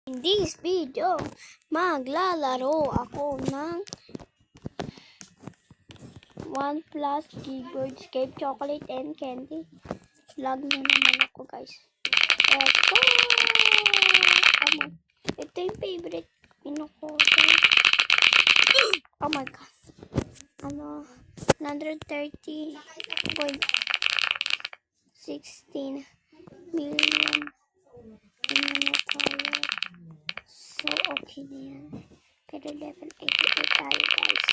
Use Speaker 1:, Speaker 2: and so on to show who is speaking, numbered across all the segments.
Speaker 1: In this video, maglalaro ako ng OnePlus keyboard, Escape Chocolate and Candy. Lag na naman ako, guys. Let's go! Ito yung favorite ko. Oh my god. 130.16 million. So, okay na yan. Pero level 88 tayo, guys.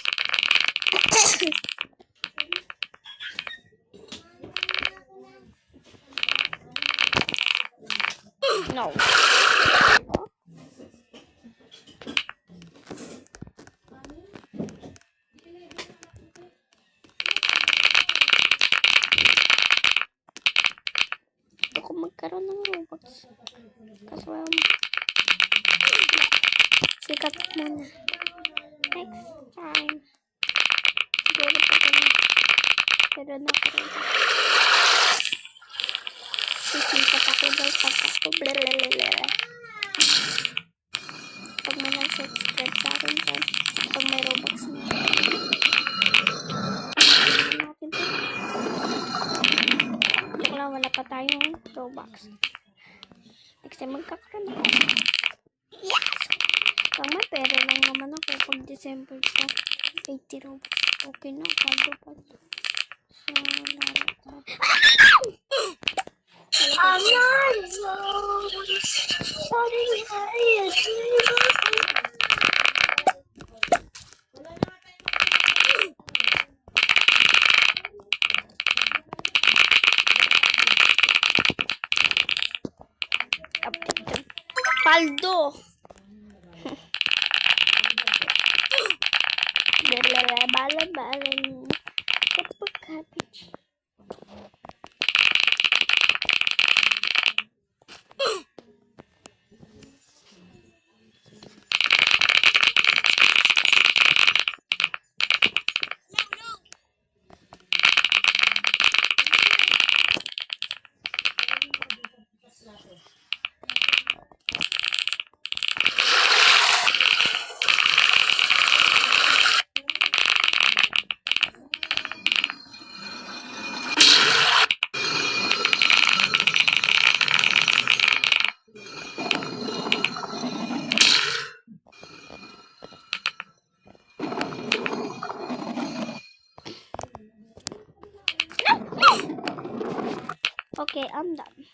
Speaker 1: No. Gusto ko magkaroon ng Robux. Kaso sikat muna. Next time. Siguro pa rin. Pero nakaroon. Sisikat ako, guys. Pag may nag-subscribe sa akin dyan. Pag may Robux na. Natin to. Joke lang, wala pa tayong Robux. Next time magkakaroon ako. Yes! Pag may pera lang naman ako pag December pa. 80 Robux. Okay na, kado pa. So, lalo tayo. Paldo. Bala-bala. Kapag cabbage. Okay, I'm done.